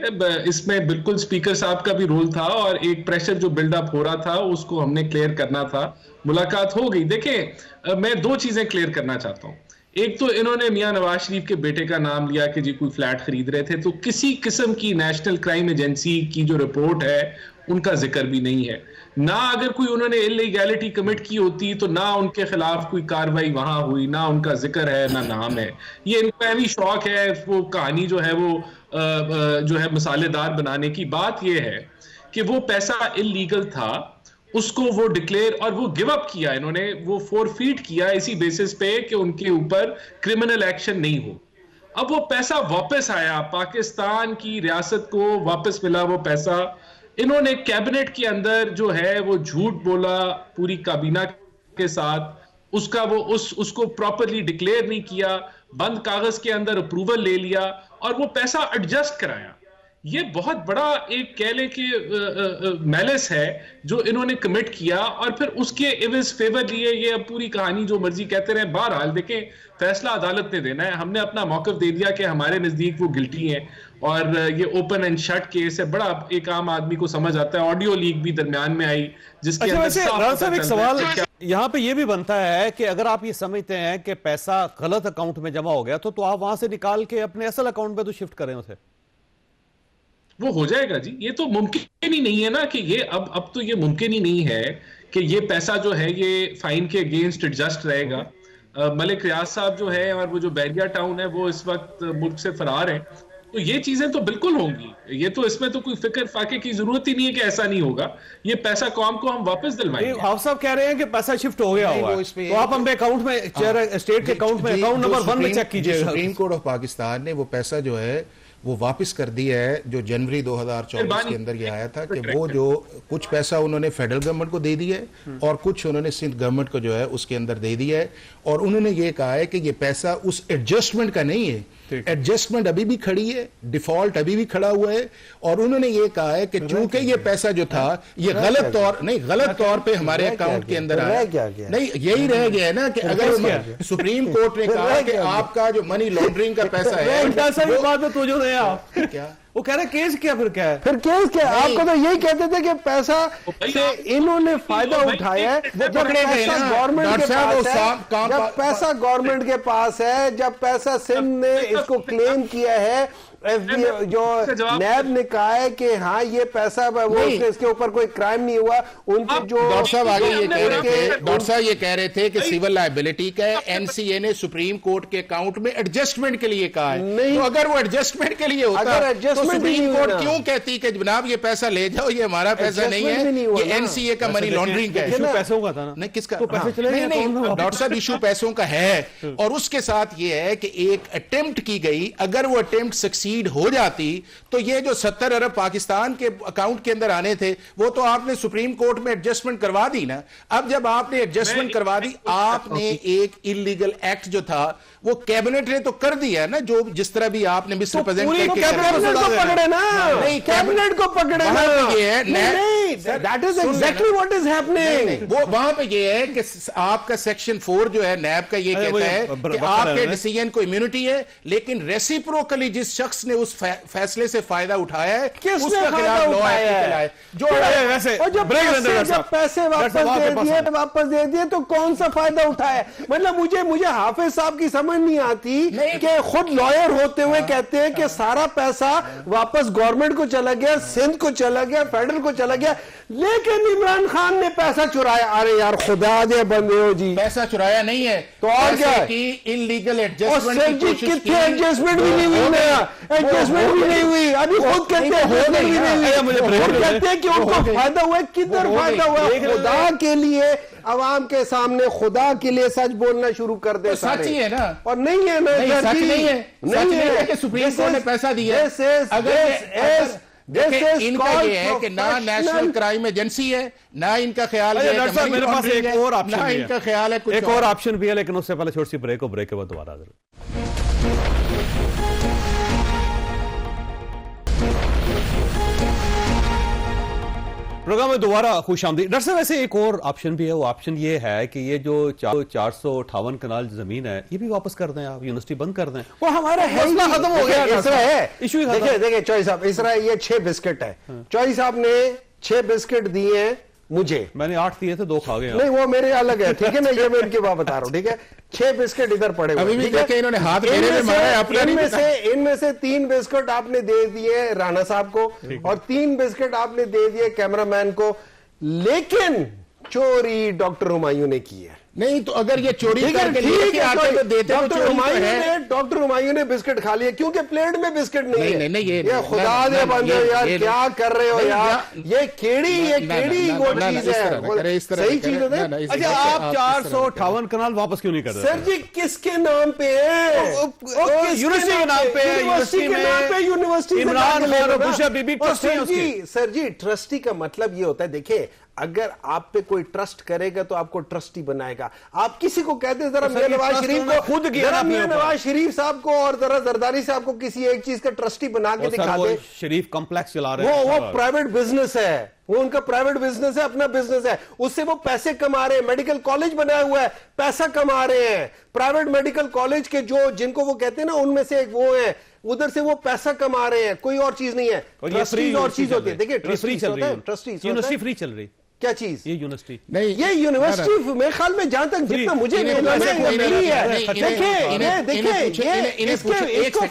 اس میں بالکل اسپیکر صاحب کا بھی رول تھا, اور ایک پریشر جو بلڈ اپ ہو رہا تھا اس کو ہم نے کلیئر کرنا تھا. ملاقات ہو گئی. دیکھیں میں 2 چیزیں کلیئر کرنا چاہتا ہوں. ایک تو انہوں نے میاں نواز شریف کے بیٹے کا نام لیا کہ جی کوئی فلیٹ خرید رہے تھے, تو کسی قسم کی نیشنل کرائم ایجنسی کی جو رپورٹ ہے ان کا ذکر بھی نہیں ہے. نہ اگر کوئی انہوں نے انلیگیلٹی کمٹ کی ہوتی تو نہ ان کے خلاف کوئی کاروائی وہاں ہوئی, نہ ان کا ذکر ہے نہ نام ہے. یہ ان کا بھی شوق ہے وہ کہانی جو ہے وہ جو ہے مسالے دار بنانے کی. بات یہ ہے کہ وہ پیسہ انلیگل تھا, اس کو وہ ڈکلیئر اور وہ گیو اپ کیا, انہوں نے وہ فورفیٹ کیا اسی بیسس پہ کہ ان کے اوپر کرمنل ایکشن نہیں ہو. اب وہ پیسہ واپس آیا, پاکستان کی ریاست کو واپس ملا وہ پیسہ. انہوں نے کیبنٹ کے اندر جو ہے وہ جھوٹ بولا پوری کابینہ کے ساتھ, اس کو پراپرلی ڈکلیئر نہیں کیا, بند کاغذ کے اندر اپروول لے لیا اور وہ پیسہ ایڈجسٹ کرایا. یہ بہت بڑا ایک کہہ لیں کہ میلس ہے جو انہوں نے کمٹ کیا اور پھر اس کے ایونس فیور لیے. یہ اب پوری کہانی جو مرضی کہتے رہے. بہرحال دیکھیں فیصلہ عدالت نے دینا ہے. ہم نے اپنا موقف دے دیا کہ ہمارے نزدیک وہ گلٹی ہیں اور یہ اوپن اینڈ شٹ کیس ہے. بڑا ایک عام آدمی کو سمجھ آتا ہے. آڈیو لیک بھی درمیان میں آئی جس کے
اندر ایک سوال یہاں پہ یہ بھی بنتا ہے کہ اگر آپ یہ سمجھتے ہیں کہ پیسہ غلط اکاؤنٹ میں جمع ہو گیا تو آپ وہاں سے نکال کے اپنے اصل اکاؤنٹ پہ تو شفٹ کریں اسے.
وہ ہو جائے گا جی. یہ تو ممکن ہی نہیں ہے نا کہ یہ اب تو یہ ممکن ہی نہیں ہے کہ یہ پیسہ جو ہے یہ فائن کے اگینسٹ ایڈجسٹ رہے گا. ملک ریاض صاحب جو ہے اور وہ جو بیریا ٹاؤن ہے وہ اس وقت ملک سے فرار ہیں. تو یہ چیزیں تو بالکل ہوں گی. یہ تو اس میں تو کوئی فکر فاقے کی ضرورت ہی نہیں ہے کہ ایسا نہیں ہوگا. یہ پیسہ قوم کو ہم واپس دلوائیں گے.
آپ صاحب کہہ رہے ہیں کہ پیسہ شفٹ ہو گیا ہوگا تو آپ ہمارے اکاؤنٹ میں اسٹیٹ کے اکاؤنٹ میں اکاؤنٹ نمبر 1 میں چیک کیجئے.
سپریم کورٹ آف پاکستان نے وہ پیسہ جو ہے وہ واپس کر دیا ہے جو جنوری 2024 کے اندر یہ آیا تھا کہ وہ جو کچھ پیسہ انہوں نے فیڈرل گورنمنٹ کو دے دیا ہے اور کچھ انہوں نے سندھ گورنمنٹ کو جو ہے اس کے اندر دے دیا ہے. اور انہوں نے یہ کہا ہے کہ یہ پیسہ اس ایڈجسٹمنٹ کا نہیں ہے. ایڈجسٹمنٹ ابھی بھی کھڑی ہے, ڈیفالٹ ابھی بھی کھڑا ہوا ہے. اور انہوں نے یہ کہا ہے کہ چونکہ یہ پیسہ جو تھا یہ غلط طور پہ ہمارے اکاؤنٹ کے اندر آیا. نہیں یہی رہ گیا ہے نا کہ اگر سپریم کورٹ نے کہا کہ آپ کا جو منی لانڈرنگ کا پیسہ ہے
کیا وہ کہہ رہے کیس کیا پھر کیا ہے
پھر کیس کیا. آپ کو تو یہی کہتے تھے کہ پیسہ سے انہوں نے فائدہ اٹھایا ہے. جب پیسہ گورنمنٹ کے پاس ہے, جب پیسہ سندھ نے اس کو کلیم کیا ہے, جو نیب نے کہا ہے کہ ہاں یہ پیسہ وہ اس کے اوپر کوئی کرائم نہیں ہوا. ان کے جو
ڈاکٹر صاحب یہ کہہ رہے تھے کہ سیول لائبلٹی کا این سی اے نے سپریم کورٹ کے اکاؤنٹ میں ایڈجسٹمنٹ کے لیے کہا ہے. تو اگر وہ ایڈجسٹمنٹ کے لیے ہوتا تو سپریم کورٹ کیوں کہتی کہ جناب یہ پیسہ لے جاؤ, یہ ہمارا پیسہ نہیں ہے, یہ این سی اے کا منی لانڈرنگ کا ہے.
پیسوں کا تھا نا,
نہیں کس کا ڈاکٹر صاحب ایشو پیسوں کا ہے. اور اس کے ساتھ یہ ہے کہ ایک اٹیمپٹ کی گئی, اگر وہ اٹیمپٹ سکسیڈ ہو جاتی تو یہ جو 70 ارب پاکستان کے اکاؤنٹ کے اندر آنے تھے وہ تو آپ نے سپریم کورٹ میں ایڈجسٹمنٹ کروا دی نا. اب جب آپ نے ایڈجسٹمنٹ کروا دی, آپ نے ایک انلیگل ایکٹ جو تھا وہ کیبنٹ نے تو کر دیا ہے نا, جو جس طرح بھی آپ نے مسٹر پریزیڈنٹ
پکڑے نا, کیبنٹ کو پکڑے نا.
یہ ہے
that is exactly what is happening.
وہ وہاں پہ یہ ہے کہ آپ کا سیکشن 4 جو ہے نیب کا یہ کہتا ہے کہ آپ کے ڈیسیژن کو امیونٹی ہے, لیکن ریسیپروکلی جس شخص نے اس فیصلے سے فائدہ اٹھایا ہے
کس نے فائدہ اٹھایا ہے. جو جب پیسے واپس دے دیے تو کون سا فائدہ اٹھایا. مطلب مجھے حافظ صاحب کی سمجھ نہیں آتی کہ خود لائر ہوتے ہوئے کہتے ہیں کہ سارا پیسہ واپس گورنمنٹ کو چلا گیا, سندھ کو چلا گیا, فیڈرل کو چلا گیا, لیکن عمران خان نے پیسہ چرایا. ارے یار خدا دے بندے ہو جی,
پیسہ چرایا نہیں ہے
تو اور کیا
کی انلیگل ایڈجسٹمنٹ
ایڈجسٹمنٹ بھی نہیں ہوئی, ایڈجسٹمنٹ بھی نہیں ہوئی. ابھی خود کہتے ہیں کہ ان کو فائدہ ہوا. کدھر فائدہ ہوا؟ خدا کے لیے عوام کے سامنے خدا کے لیے سچ بولنا شروع کر دے.
سچ ہی ہے نا,
اور نہیں ہے نا,
سچ نہیں ہے, نہیں ہے کہ سپریم کورٹ نے پیسہ دیا. ان کا یہ ہے کہ نہ نیشنل کرائم ایجنسی ہے, نہ ان کا خیال ہے,
میرے پاس ایک اور آپشن
ان کا خیال ہے,
ایک اور آپشن بھی ہے, لیکن اس سے پہلے چھوٹی سی بریک ہو, بریک کے بعد دوبارہ حاضر. پروگرام میں دوبارہ خوش آمدید. ڈاکٹر صاحب ویسے ایک اور آپشن بھی ہے, وہ آپشن یہ ہے کہ یہ جو 458 کنال زمین ہے یہ بھی واپس کر دیں, آپ یونیورسٹی بند کر دیں.
وہ ہمارا حوصلہ ختم ہو گیا. اس طرح ہے, دیکھیں چوئی صاحب, اس طرح یہ 6 بسکٹ ہے. چوئی صاحب نے 6 بسکٹ دیے ہیں مجھے, میں نے
8 دیے تھے, 2 کھا گئے.
نہیں وہ میرے الگ ہے, ٹھیک ہے نا, یہ میں ان کی بات بتا رہا ہوں, ٹھیک ہے. 6 بسکٹ ادھر پڑے ہوئے,
انہوں نے ہاتھ میرے میں مارا ہے اپنا.
ان میں سے 3 بسکٹ آپ نے دے دیے رانا صاحب کو, اور 3 بسکٹ آپ نے دے دیے کیمرہ مین کو, لیکن چوری ڈاکٹر ہمایوں نے کی ہے.
نہیں تو اگر یہ چوری کر کے لیے آتے تو دیتے تو چوری ہے.
ڈاکٹر ہمایوں نے بسکٹ کھا لیا کیونکہ پلیٹ میں بسکٹ نہیں ہے. یہ خدا دے بندے یار کیا کر رہے ہو یار, یہ کیڑی وہ چیز ہے, صحیح چیز ہے.
اچھا آپ 458 کنال واپس کیوں نہیں کر رہے
سر جی؟ کس کے نام پہ ہے؟
یونیورسٹی کے نام پہ,
یونیورسٹی
عمران خان اور خوشیہ بی بی ٹرسٹی ہیں اس کی.
سر جی ٹرسٹی کا مطلب یہ ہوتا ہے, دیکھیں اگر آپ پہ کوئی ٹرسٹ کرے گا تو آپ کو ٹرسٹی بنائے گا. آپ کسی کو کہتے ہیں ذرا میاں نواز شریف کو خود میاں نواز شریف صاحب کو اور ذرا زرداری صاحب کو کسی ایک چیز کا ٹرسٹی بنا کے دکھا دیں.
شریف کمپلیکس چلا رہے ہیں,
وہ پرائیویٹ بزنس ہے, وہ ان کا پرائیویٹ بزنس ہے, اپنا بزنس ہے, اس سے وہ پیسے کما رہے ہیں. میڈیکل کالج بنایا ہوا ہے, پیسہ کما رہے ہیں. پرائیویٹ میڈیکل کالج کے جو جن کو وہ کہتے ہیں نا, ان میں سے ایک وہ ہیں, ادھر سے وہ پیسہ کما رہے ہیں, کوئی اور چیز نہیں ہے. ٹرسٹیز اور چیز ہوتی ہے. دیکھیں ٹرسٹیز
یونیورسٹی فری چل رہی,
کیا چیز
یہ یونیورسٹی
نہیں, یہ یونیورسٹی میرے خیال میں جہاں تک جتنا مجھے ملی ہے, دیکھیں اس کو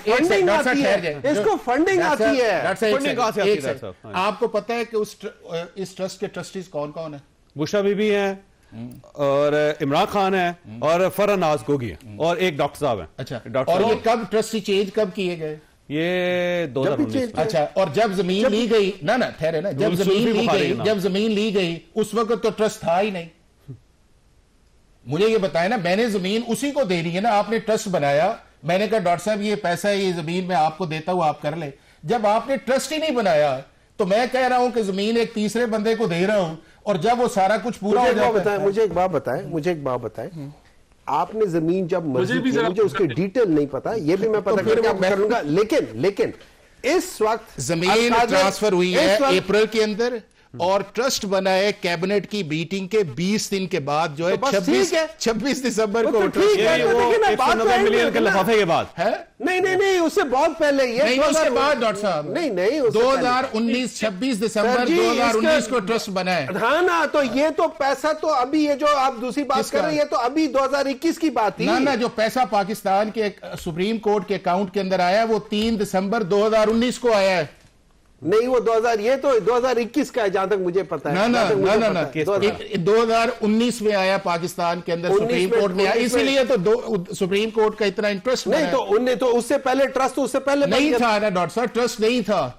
فنڈنگ آتی ہے, اس کو فنڈنگ آتی ہے.
آپ کو پتا ہے کہ اس ٹرسٹ کے ٹرسٹیز کون کون ہیں؟
بشرا بی بی ہیں اور عمران خان ہے اور فرحان ناز گوگی ہے اور ایک ڈاکٹر صاحب ہیں.
اچھا, اور یہ کب ٹرسٹی چینج کب کیے گئے؟
یہ 2019.
اچھا, اور جب زمین لی گئی نا ٹھہرے نا, جب زمین لی گئی اس وقت تو ٹرسٹ تھا ہی نہیں. مجھے یہ بتائیں نا, میں نے زمین اسی کو دینی ہے نا, آپ نے ٹرسٹ بنایا, میں نے کہا ڈاکٹر صاحب یہ پیسہ یہ زمین میں آپ کو دیتا ہوں آپ کر لیں. جب آپ نے ٹرسٹ ہی نہیں بنایا تو میں کہہ رہا ہوں کہ زمین ایک تیسرے بندے کو دے رہا ہوں, اور جب وہ سارا کچھ پورا ہو جاتا ہے.
مجھے ایک بات بتائیں, آپ نے زمین جب مرضی کی, مجھے اس کی ڈیٹیل نہیں پتا, یہ بھی میں پتا کر لوں گا, لیکن اس وقت
زمین ٹرانسفر ہوئی ہے اپریل کے اندر, اور ٹرسٹ بنا ہے کیبنٹ کی میٹنگ کے 20 دن کے بعد, جو ہے 26 دسمبر کو.
190 ملین کے لفافے کے بعد
ہے, نہیں اس سے بہت پہلے, یہ
اس کے بعد ڈاکٹر صاحب نہیں 2019 26 دسمبر 2019 کو ٹرسٹ بنا ہے.
ہاں نا, تو یہ تو پیسہ تو ابھی, یہ جو آپ دوسری بات کر رہے ہیں تو ابھی 2021 کی بات تھی
نا. جو پیسہ پاکستان کے سپریم کورٹ کے اکاؤنٹ کے اندر آیا ہے وہ 3 دسمبر 2019 کو آیا ہے.
نہیں وہ 2021 کا ہے جہاں تک مجھے پتا ہے.
نا 2019 میں آیا پاکستان کے اندر, سپریم کورٹ میں آیا, اسی لیے تو سپریم کورٹ کا اتنا انٹرسٹ
نہیں. تو اس سے پہلے ٹرسٹ اس سے پہلے
نہیں تھا نا ڈاکٹر صاحب, ٹرسٹ نہیں تھا.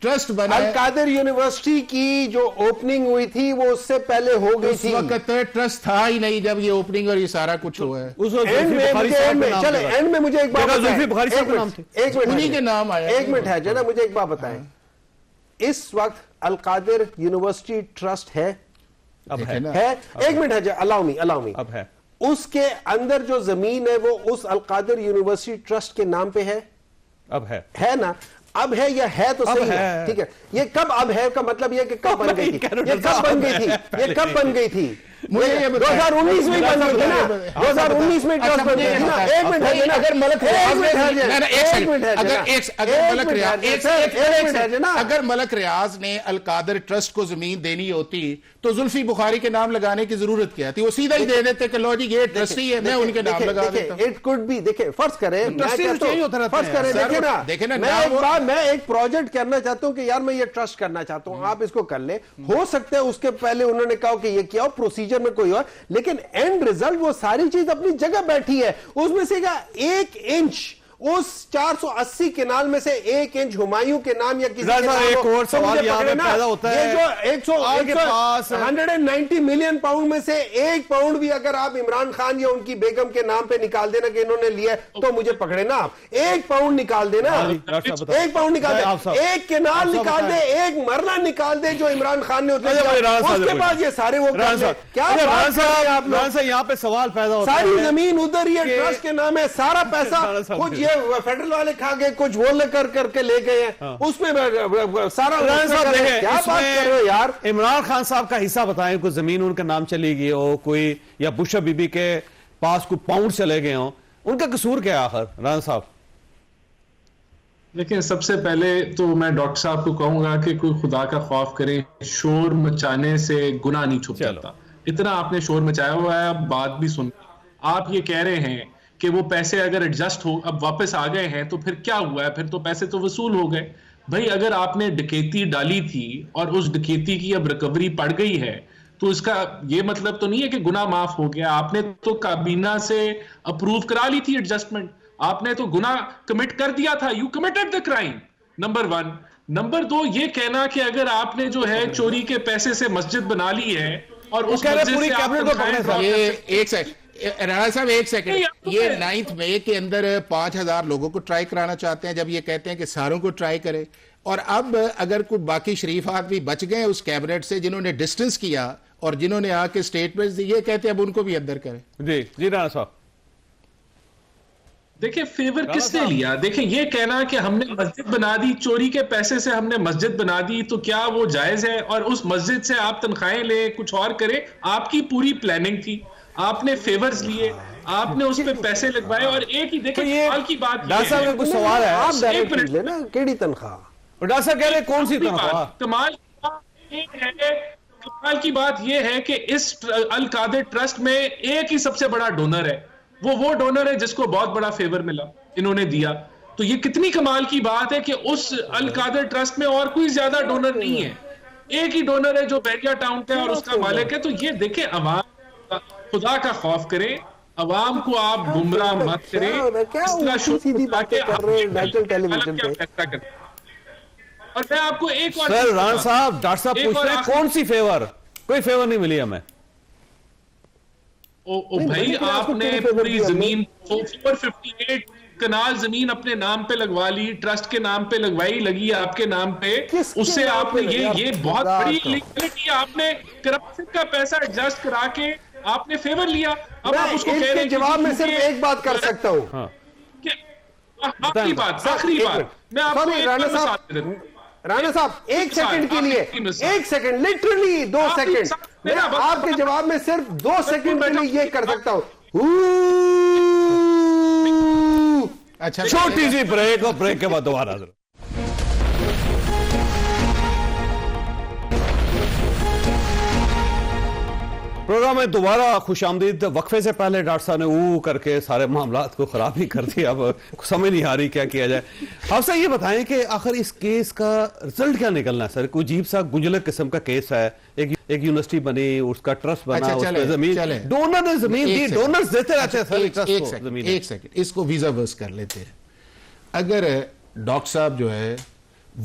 ٹرسٹ بنا
القادر یونیورسٹی کی جو اوپننگ ہوئی تھی وہ اس سے پہلے ہو گئی تھی.
اس وقت ٹرسٹ تھا ہی نہیں جب یہ اوپننگ اور یہ سارا کچھ ہوا ہے.
اینڈ میں مجھے ایک بات
ایک
منٹ ہے جناب, مجھے ایک بات بتائیں, اس وقت القادر یونیورسٹی ٹرسٹ ہے؟ ایک منٹ ہے, الاؤ می.
اب ہے.
اس کے اندر جو زمین ہے وہ اس القادر یونیورسٹی ٹرسٹ کے نام پہ ہے؟
اب ہے
نا, اب ہے یا ہے تو صحیح ہے, ٹھیک ہے. یہ کب اب ہے کا مطلب یہ کہ کب بن گئی تھی, یہ کب بن گئی تھی 2019 میں بن گئی تھی نا, 2019 میں ٹرسٹ بن گئی نا. ایک منٹ ہے نا,
اگر ملک ریاض نے القادر ٹرسٹ کو زمین دینی ہوتی تو زلفی بخاری کے نام لگانے کی ضرورت کیا تھی؟ وہ سیدھا ہی دے دیتے کہ لو جی یہ ٹرسٹی ہے, میں ان کے نام لگا دیتا ہوں.
اٹ کوڈ بی, دیکھیں فرض کریں, میں ایک پروجیکٹ کرنا چاہتا ہوں کہ یار میں یہ ٹرسٹ کرنا چاہتا ہوں, آپ اس کو کر لیں. ہو سکتا ہے اس کے پہلے انہوں نے کہا کہ یہ کیا ہو, پروسیجر میں کوئی اور, لیکن اینڈ ریزلٹ وہ ساری چیز اپنی جگہ بیٹھی ہے. اس میں سے 1 انچ اس 480 کنال میں سے 1 انچ ہمایوں کے نام یا کسی کے نام,
ایک اور سوال یہاں پہ پیدا ہوتا ہے,
یہ جو 190 ملین پاؤنڈ میں سے 1 پاؤنڈ بھی اگر آپ عمران خان یا ان کی بیگم کے نام پہ نکال دینا کہ انہوں نے لیا تو مجھے پکڑے نا آپ. 1 پاؤنڈ نکال دینا, 1 پاؤنڈ نکال دے, 1 کنال نکال دے, 1 مرلہ نکال دے جو عمران خان نے اس کے بعد یہ سارے وہ کیا
یہاں پہ سوال پیدا ہوتا ہے.
ساری زمین ادھر ہی ہے, ٹرسٹ کے نام ہے, سارا پیسہ کچھ فیڈرل والے کھا گئے, کچھ وہ لے کر کے لے گئے ہیں, اس میں سارا. کیا بات کر رہے ہو یار.
عمران خان صاحب کا حصہ بتائیں, کوئی زمین ان کا نام چلی گئی ہو, کوئی یا بشرا بی بی کے پاس کوئی پاؤنڈ چلے گئے ہوں, ان کا قصور کیا ہے آخر رانا صاحب؟
لیکن سب سے پہلے تو میں ڈاکٹر صاحب کو کہوں گا کہ کوئی خدا کا خوف کرے, شور مچانے سے گناہ نہیں چھپ جاتا. اتنا آپ نے شور مچایا ہوا ہے, اب بات بھی سن. آپ یہ کہہ رہے ہیں کہ وہ پیسے اگر ایڈجسٹ ہو اب واپس آ گئے ہیں تو پھر کیا ہوا ہے, پھر تو پیسے تو وصول ہو گئے. بھائی اگر آپ نے ڈکیتی ڈالی تھی اور اس ڈکیتی کی اب ریکوری پڑ گئی ہے تو اس کا یہ مطلب تو نہیں ہے کہ گناہ معاف ہو گیا. آپ نے تو کابینہ سے اپروو کرا لی تھی ایڈجسٹمنٹ, آپ نے تو گناہ کمٹ کر دیا تھا. You committed the crime, number 1. Number 2, یہ کہنا کہ اگر آپ نے جو ہے چوری کے پیسے سے مسجد بنا لی ہے اور اس مسجد سے
رانا صاحب ایک سیکنڈ، یہ 9 مئی کے اندر 5000 لوگوں کو ٹرائی کرانا چاہتے ہیں، جب یہ کہتے ہیں کہ ساروں کو ٹرائی کرے، اور اب اگر کوئی باقی شریف آدمی بچ گئے اس کیبنٹ سے جنہوں نے ڈسٹنس کیا اور جنہوں نے آ کے اسٹیٹمنٹس دی، یہ کہتے ہیں اب ان کو بھی اندر کرے۔
جی رانا صاحب
دیکھیں فیور کس نے لیا؟ دیکھیں یہ کہنا کہ ہم نے مسجد بنا دی، چوری کے پیسے سے ہم نے مسجد بنا دی، تو کیا وہ جائز ہے؟ اور اس مسجد سے آپ تنخواہیں لیں، کچھ اور کریں، آپ کی پوری پلاننگ تھی، آپ نے فیورز لیے، آپ نے اس پہ پیسے لگوائے، اور ایک ہی دیکھیں سوال کی بات
ڈاکٹر صاحب کچھ سوال ہے،
آپ ڈائریکٹ لیں نا کیڑی تنخواہ؟
ڈاکٹر صاحب کہہ رہے کون سی تنخواہ؟
کمال کی بات یہ ہے کہ اس القادر ٹرسٹ میں ایک ہی سب سے بڑا ڈونر ہے، وہ ڈونر ہے جس کو بہت بڑا فیور ملا، انہوں نے دیا۔ تو یہ کتنی کمال کی بات ہے کہ اس القادر ٹرسٹ میں اور کوئی زیادہ ڈونر نہیں ہے، ایک ہی ڈونر ہے جو بحریہ ٹاؤن کا ہے اور اس کا مالک ہے۔ تو یہ دیکھیں، عوام خدا کا خوف کریں، عوام کو آپ گمراہ مت کریں، اور میں آپ کو ایک اور
سر رانا صاحب، ڈاکٹر صاحب پوچھ رہے ہیں کون سی فیور؟ کوئی فیور نہیں ملی ہمیں۔
بھائی آپ نے پوری زمین 458 کنال زمین اپنے نام پہ لگوا لی، ٹرسٹ کے نام پہ لگوائی، لگی آپ کے نام پہ، اس سے آپ نے یہ بہت بڑی لیگلٹی، آپ نے کرپشن کا پیسہ ایڈجسٹ کرا کے آپ نے فیور لیا۔ اب آپ اس کو کہہ رہے ہیں،
جواب میں صرف ایک بات کر سکتا ہوں،
آخری بات میں آپ کو ایک مثال دے دوں۔
رانا صاحب ایک سیکنڈ کے لیے، ایک سیکنڈ، لٹرلی 2 سیکنڈ، میں آپ کے جواب میں صرف 2 سیکنڈ کے لیے یہ کر سکتا ہوں۔
اچھا چھوٹی سی بریک، اور بریک کے بعد دوبارہ حاضر۔ پروگرام میں دوبارہ خوش آمدید۔ وقفے سے پہلے ڈاکٹر صاحب نے کر کے سارے معاملات کو خراب ہی کر دیا، اب سمجھ نہیں آ رہی کیا کیا جائے۔ آپ سے یہ بتائیں کہ آخر اس کیس کا رزلٹ کیا نکلنا ہے؟ سر کوئی عجیب سا گنجلک قسم کا کیس ہے، ایک یونیورسٹی بنی، اس کا ٹرسٹ بنا، اس پہ زمین ڈونر نے زمین دی، ڈونرز دیتے رہتے ہیں سر۔
ایک سیکنڈ اس کو ویزا ورس کر لیتے ہیں۔ اگر ڈاکٹر صاحب جو ہے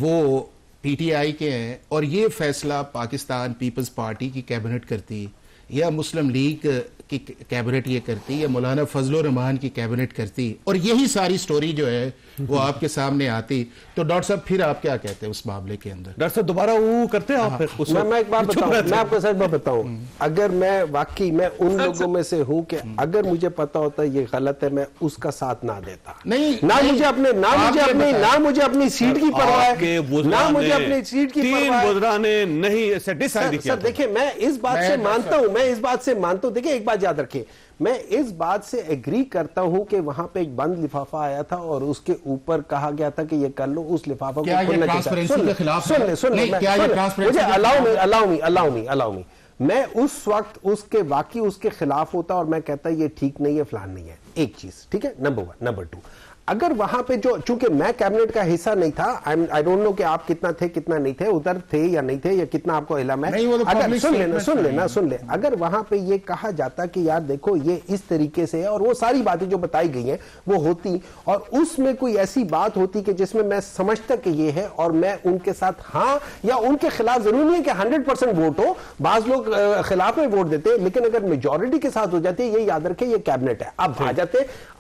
وہ پی ٹی آئی کے ہیں اور یہ فیصلہ پاکستان پیپلز پارٹی کی کیبنٹ کرتی، یا مسلم لیگ کی کیبنٹ یہ کرتی، یا مولانا فضل الرحمان کی کیبنٹ کرتی، اور یہی ساری سٹوری جو ہے وہ آپ کے سامنے آتی، تو ڈاکٹر صاحب پھر آپ کیا کہتے ہیں اس معاملے کے اندر؟
ڈاکٹر صاحب دوبارہ کرتے ہیں آپ؟
میں ایک بات بتاؤں، میں آپ کو سچ بات بتاؤں، اگر میں واقعی میں ان لوگوں میں سے ہوں کہ اگر مجھے پتا ہوتا یہ غلط ہے، میں اس کا ساتھ نہ دیتا، نہ مجھے اپنی سیٹ کی پرواہ ہے، نہ مجھے اپنی سیٹ کی پرواہ ہے۔ سر دیکھیں، میں اس بات سے مانتا ہوں، دیکھیں ایک بات یاد رکھیں، میں اس بات سے ایگری کرتا ہوں کہ وہاں پہ ایک بند لفافہ آیا تھا اور اس کے اوپر کہا گیا تھا کہ یہ کر لو، اس لفافہ کو کھولنا چاہیے۔ الاؤ می، میں اس وقت اس کے خلاف ہوتا اور میں کہتا یہ ٹھیک نہیں ہے، فلان نہیں ہے، ایک چیز ٹھیک ہے، نمبر 1۔ نمبر 2، اگر وہاں پہ چونکہ میں کیبنٹ کا حصہ نہیں تھا، آئی ڈونٹ نو کہ آپ کتنا تھے کتنا نہیں تھے، ادھر تھے یا نہیں تھے، یا کتنا آپ کو علم ہے، اگر سن لیں، اگر وہاں پہ یہ کہا جاتا کہ یار دیکھو یہ اس طریقے سے ہے، اور وہ ساری باتیں جو بتائی گئی ہیں وہ ہوتی، اور اس میں کوئی ایسی بات ہوتی کہ جس میں سمجھتا کہ یہ ہے، اور میں ان کے ساتھ ہاں یا ان کے خلاف، ضروری نہیں ہے کہ 100% ووٹ ہو، بعض لوگ خلاف میں ووٹ دیتے، لیکن اگر میجورٹی کے ساتھ ہو جاتے، یہ یاد رکھیں یہ کیبنٹ ہے۔ اب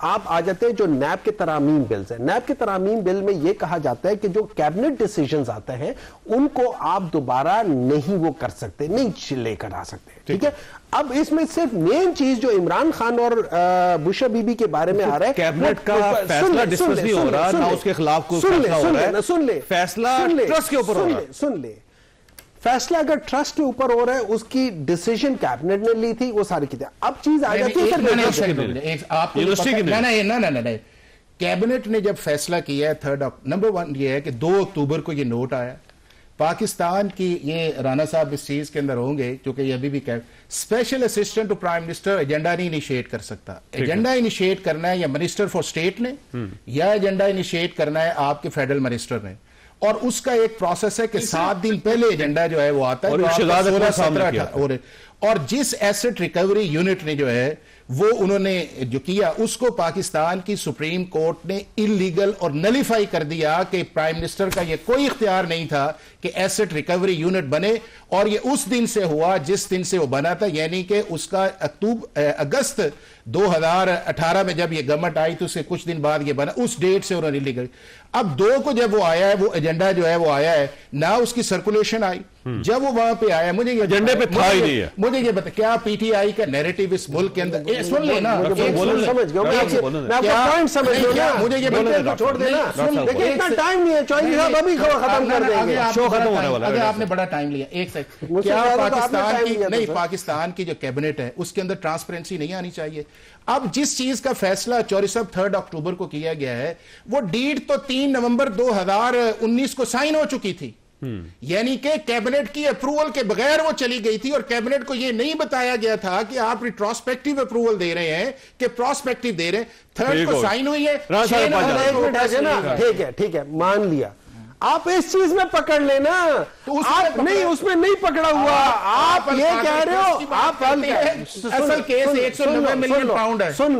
آپ آ جاتے جو نیب کے ترامیم بلز ہیں، نیب کے ترامیم بل میں یہ کہا جاتا ہے کہ جو کیبنٹ ڈیسیژنز آتے ہیں ان کو آپ دوبارہ نہیں وہ کر سکتے، نہیں لے کر آ سکتے، ٹھیک ہے۔ اب اس میں صرف مین چیز جو عمران خان اور بشا بی بی کے بارے میں آ رہا ہے،
کیبنٹ کا فیصلہ ڈسکس نہیں ہو رہا، نہ اس کے خلاف کوئی فیصلہ ہو رہا ہے،
سن لے
فیصلہ ٹرسٹ کے اوپر ہو رہا ہے،
سن لے فیصلہ اگر ٹرسٹ کے اوپر ہو رہا ہے، اس کی ڈیسیژن کیبنٹ نے لی تھی، وہ ساری کی تھی۔ اب چیز آ جاتی
ہے، کیبنٹ نے جب فیصلہ کیا ہے، نمبر 1 یہ ہے کہ 2 اکتوبر کو یہ نوٹ آیا پاکستان کی، یہ رانا صاحب اس چیز کے اندر ہوں گے کیونکہ یہ ابھی بھی special assistant to prime minister agenda نہیں انیشیٹ کر سکتا، ایجنڈا انیشیٹ کرنا ہے یا منسٹر فار اسٹیٹ نے، یا ایجنڈا انیشیٹ کرنا ہے آپ کے فیڈرل منسٹر نے، اور اس کا ایک پروسیس ہے کہ 7 دن پہلے ایجنڈا جو ہے وہ آتا ہے، اور جس ایسٹ ریکوری یونٹ نے جو ہے وہ انہوں نے جو کیا اس کو پاکستان کی سپریم کورٹ نے انلیگل اور نلیفائی کر دیا کہ پرائم منسٹر کا یہ کوئی اختیار نہیں تھا کہ ایسٹ ریکوری یونٹ بنے, اور یہ اس دن سے ہوا جس دن سے وہ بنا تھا, یعنی کہ اس کا اگست 2018 میں جب یہ گورنمنٹ آئی تو اس کے کچھ دن بعد یہ بنا, اس ڈیٹ سے انہوں نے انلیگل. اب 2 کو جب وہ آیا ہے, وہ ایجنڈا جو ہے وہ آیا ہے نہ, اس کی سرکولیشن آئی جب وہ وہاں پہ آیا, مجھے یہ
ایجنڈے پہ تھا ہی نہیں ہے.
مجھے یہ بتا کیا پی ٹی آئی کا نیریٹو اس ملک کے اندر, سن لے نا,
سمجھ گیا میں آپ کا پوائنٹ سمجھ گیا,
مجھے یہ بتا
چھوڑ دینا, دیکھیں اتنا ٹائم نہیں ہے, چوہدری صاحب ابھی ختم کر دیں گے,
شو ختم ہونے والا ہے.
اگر آپ نے بڑا ٹائم لیا, ایک سیکنڈ, کیا پاکستان کی نہیں, پاکستان کی جو کیبنٹ ہے اس کے اندر ٹرانسپیرنسی نہیں آنی چاہیے؟ اب جس چیز کا فیصلہ چوہدری صاحب 3 اکتوبر کو کیا گیا ہے, وہ ڈیٹ تو 3 نومبر 2019 کو سائن ہو چکی تھی, یعنی کہ کیبنٹ کی اپروول کے بغیر وہ چلی گئی تھی, اور کیبنٹ کو یہ نہیں بتایا گیا تھا کہ آپ ریٹروسپیکٹیو اپروول دے رہے ہیں کہ پروسپیکٹیو دے رہے ہیں. 3 کو سائن ہوئی ہے,
ٹھیک ہے مان لیا, آپ اس چیز میں پکڑ لینا, آپ نہیں اس میں نہیں پکڑا ہوا, آپ یہ کہہ رہے ہو آپ
اصل کیس 190 ملین پاؤنڈ ہے.
سن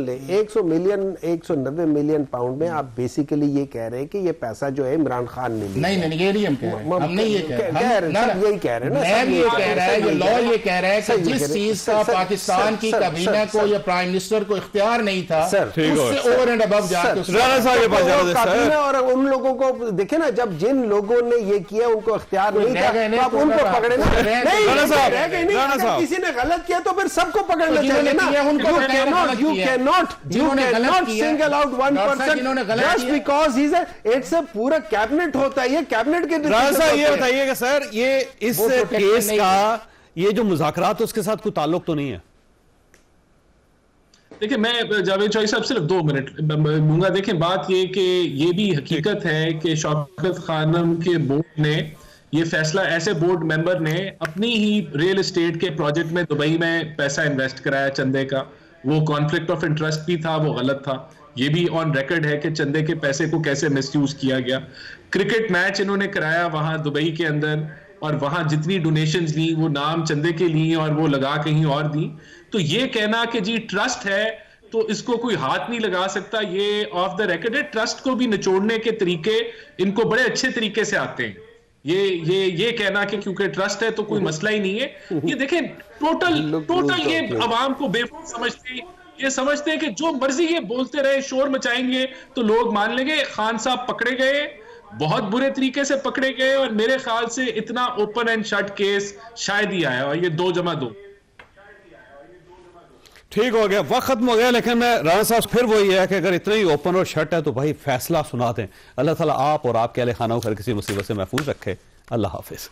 لے 190 ملین پاؤنڈ میں آپ بیسیکلی یہ کہہ رہے ہیں کہ یہ پیسہ جو ہے عمران خان نے لیا.
نہیں یہ نہیں ہم کہہ رہے ہیں, ہم نہیں یہ کہہ رہے,
یہی کہہ رہے ہیں نا,
میں یہ کہہ رہا ہے, یہ لا یہ کہہ رہا ہے کہ جس چیز کا پاکستان کی کابینہ کو یا پرائم منسٹر کو اختیار نہیں تھا, اس سے اوور اینڈ ابو جا کے
اور ان لوگوں کو دیکھیں نا, جب جن لوگوں نے یہ کیا ان کو اختیار نہیں تھا, آپ ان کو پکڑے نا, کسی نے غلط کیا تو پھر سب کو پکڑنا چاہیے نا. You cannot single out one person just because it's a پورا کیبنٹ ہوتا ہے, یہ کیبنٹ کے.
یہ بتائیے کہ سر یہ اس کیس کا یہ جو مذاکرات اس کے ساتھ کوئی تعلق تو نہیں ہے؟
دیکھیں میں جاوید چوہدری صاحب صرف 2 منٹ دوں گا. دیکھیں بات یہ کہ یہ بھی حقیقت ہے کہ شوکت خانم کے بورڈ نے یہ فیصلہ, ایسے بورڈ ممبر نے اپنی ہی ریل اسٹیٹ کے پروجیکٹ میں دبئی میں پیسہ انویسٹ کرایا چندے کا, وہ کانفلکٹ آف انٹرسٹ بھی تھا, وہ غلط تھا, یہ بھی آن ریکارڈ ہے کہ چندے کے پیسے کو کیسے مس یوز کیا گیا. کرکٹ میچ انہوں نے کرایا وہاں دبئی کے اندر, اور وہاں جتنی ڈونیشنز لی وہ نام چندے کے لیے اور وہ لگا کہیں اور دی. تو یہ کہنا کہ جی ٹرسٹ ہے تو اس کو کوئی ہاتھ نہیں لگا سکتا, یہ آف دا ریکارڈ ہے. ٹرسٹ کو بھی نچوڑنے کے طریقے ان کو بڑے اچھے طریقے سے آتے ہیں. یہ کہنا کہ کیونکہ ٹرسٹ ہے تو کوئی مسئلہ ہی نہیں ہے, یہ دیکھیں ٹوٹل یہ عوام کو بے وقوف سمجھتے ہیں, یہ سمجھتے ہیں کہ جو مرضی یہ بولتے رہے, شور مچائیں گے تو لوگ مان لیں گے. خان صاحب پکڑے گئے, بہت برے طریقے سے پکڑے گئے, اور میرے خیال سے اتنا اوپن اینڈ شٹ کیس شاید ہی آیا, اور یہ 2+2.
ٹھیک ہو گیا, وقت ختم ہو گیا, لیکن میں رانا صاحب پھر وہی ہے کہ اگر اتنا ہی اوپن اور شٹ ہے تو بھائی فیصلہ سنا دیں. اللہ تعالیٰ آپ اور آپ کے اہل خانہ کو ہر کسی مصیبت سے محفوظ رکھے. اللہ حافظ.